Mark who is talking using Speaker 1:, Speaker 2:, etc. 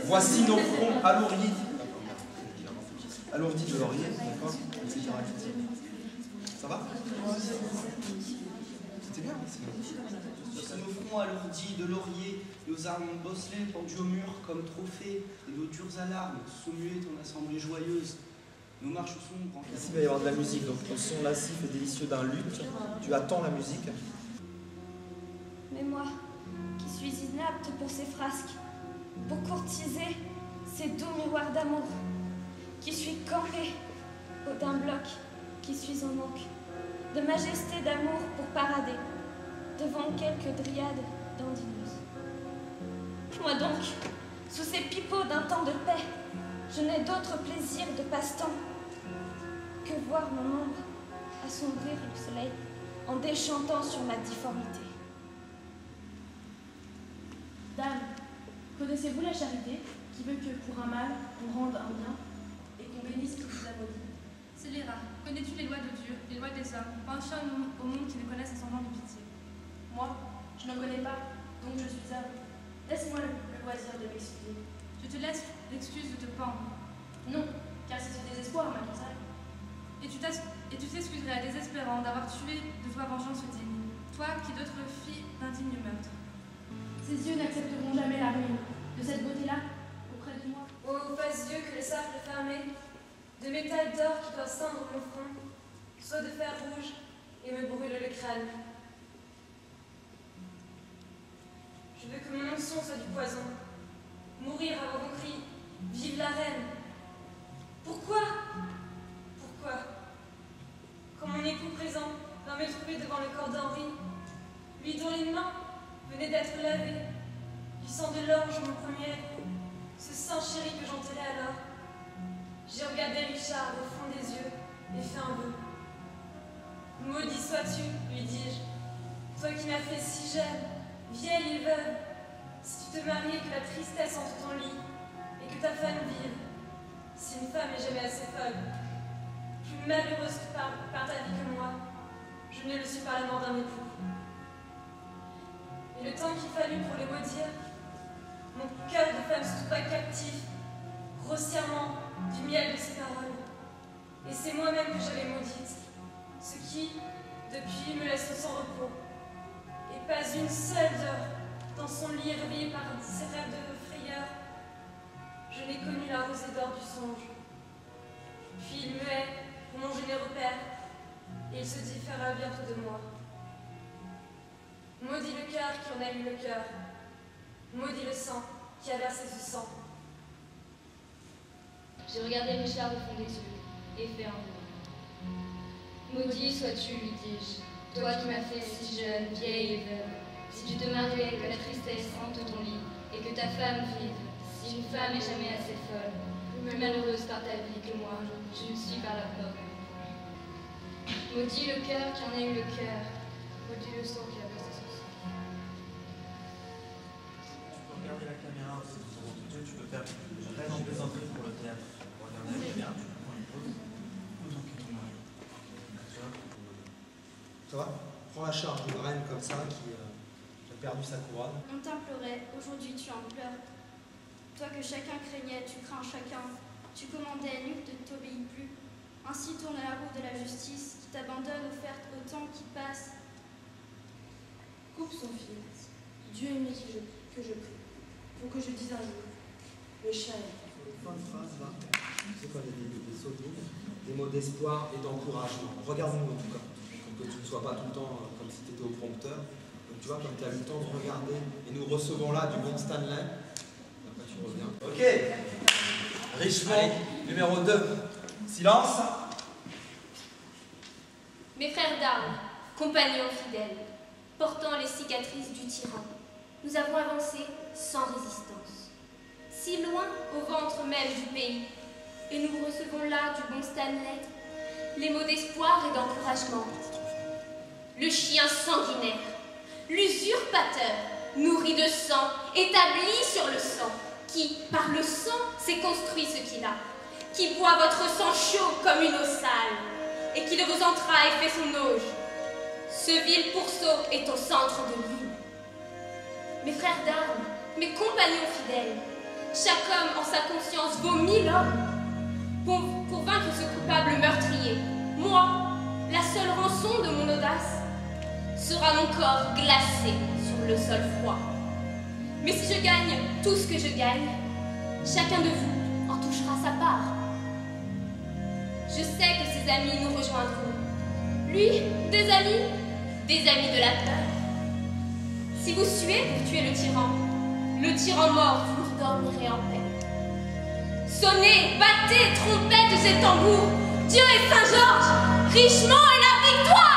Speaker 1: Voici nos fronts alourdis. Alourdis de laurier, d'accord, etc. Ça va? C'était bien.
Speaker 2: Sur nos fronts alourdis de laurier, nos armes bosselées pendues au mur comme trophées, et nos dures alarmes, saumuées ton assemblée joyeuse. Nos marches sombres.
Speaker 1: Ici, il va y avoir de la musique, donc au son lascif et délicieux d'un luth, tu attends la musique.
Speaker 3: Mais moi, qui suis inapte pour ces frasques, pour courtiser ces doux miroirs d'amour, qui suis campée d'un bloc, qui suis en manque de majesté d'amour pour parader devant quelques dryades dandineuses. Moi donc, sous ces pipeaux d'un temps de paix, je n'ai d'autre plaisir de passe-temps que voir mon ombre assombrir le soleil en déchantant sur ma difformité.
Speaker 4: Dame, connaissez-vous la charité qui veut que pour un mal, on rende un bien et qu'on bénisse qui vous a maudit?
Speaker 5: Scélérat, connais-tu les lois de Dieu, les lois des hommes, penché au monde qui ne connaissent un semblant de pitié?
Speaker 4: Moi, je n'en connais pas, donc je suis homme. Laisse-moi le loisir de m'excuser.
Speaker 5: Je te laisse l'excuse de te pendre.
Speaker 4: Non, car c'est ce désespoir, ma console.
Speaker 5: Et tu t'excuserais à désespérant d'avoir tué de toi vengeance digne, toi qui d'autres fis d'indigne meurtre.
Speaker 4: Ces yeux n'accepteront jamais la ruine de cette beauté-là auprès de moi.
Speaker 3: Ô face yeux que le cercle fermé, de métal d'or qui doit ceindre mon front, soit de fer rouge et me brûle le crâne. Je veux que mon onction soit du poison, mourir avant qu'on crie « Vive la reine !» Pourquoi? Pourquoi? Quand mon époux présent vint me trouver devant le corps d'Henri, lui dont les mains venaient d'être lavées, du sang de l'orge mon premier époux, ce sang chéri que j'enterrais alors, j'ai regardé Richard au fond des yeux et fait un vœu. Maudit sois-tu, lui dis-je, toi qui m'as fait si jeune, vieille et veuve, si tu te mariais que la tristesse entre ton lit et que ta femme vive. Si une femme est jamais assez folle, plus malheureuse par ta vie que moi, je ne le suis par la mort d'un époux. Et le temps qu'il fallut pour le maudire, mon cœur de femme se trouva captif, grossièrement, du miel de ses paroles. Et c'est moi-même que j'avais maudite, ce qui, depuis, me laisse sans repos. Et pas une seule heure, dans son lit éveillé par ses rêves de frayeur, je n'ai connu la rosée d'or du songe. Puis il me hait pour mon généreux père, et il se différa bientôt de moi. Maudit le cœur qui en a eu le cœur, maudit le sang qui a versé ce sang.
Speaker 6: J'ai regardé Richard au fond des yeux et fait un vœu. Maudit sois-tu, lui dis-je, toi qui m'as fait si jeune, vieille et veuve, si tu te mariais que la tristesse hante ton lit et que ta femme vive, si une femme est jamais assez folle, plus malheureuse par ta vie que moi, je ne suis par la mort. Maudit le cœur qui en a eu le cœur, maudit le sang qui a versé son sang.
Speaker 7: Tu peux regarder la caméra aussi, tu peux faire vraiment plaisanterie pour le théâtre. Regarder la caméra, tu prends une pause.
Speaker 1: Ça va? Prends la charge d'une reine comme ça qui a perdu sa couronne.
Speaker 3: On t'implorait, aujourd'hui tu en pleures. Toi que chacun craignait, tu crains chacun. Tu commandais, nul ne t'obéit plus. Ainsi tourne la roue de la justice qui t'abandonne offerte au temps qui passe.
Speaker 4: Coupe son fil. Dieu aimé que je prie, pour que je dise un jour, le chat est.
Speaker 1: Fin de phrase là. C'est quoi des sauts de mots, des mots d'espoir et d'encouragement. Regarde-nous en tout cas. Que tu ne sois pas tout le temps comme si tu étais au prompteur. Donc tu vois, comme tu as eu le temps de regarder, et nous recevons là du bon Stanley. Après tu reviens. Ok. Richemont, numéro 2. Silence.
Speaker 8: Mes frères d'armes, compagnons fidèles, portant les cicatrices du tyran, nous avons avancé sans résistance, si loin au ventre même du pays, et nous recevons là du bon Stanley les mots d'espoir et d'encouragement. Le chien sanguinaire, l'usurpateur, nourri de sang, établi sur le sang, qui, par le sang, s'est construit ce qu'il a, qui boit votre sang chaud comme une eau sale, et qui de vos entrailles fait son auge. Ce vil pourceau est au centre de l'île. Mes frères d'armes, mes compagnons fidèles, Chaque homme en sa conscience vaut 1000 hommes. Pour vaincre ce coupable meurtrier, moi, la seule rançon de mon audace, sera mon corps glacé sur le sol froid. Mais si je gagne tout ce que je gagne, chacun de vous en touchera sa part. Je sais que ses amis nous rejoindront. Lui, des amis de la peur. Si vous suez pour tuer le tyran mort, vous dormirez en paix. Sonnez, battez, trompettes et tambours, Dieu et Saint-Georges, richement est la victoire!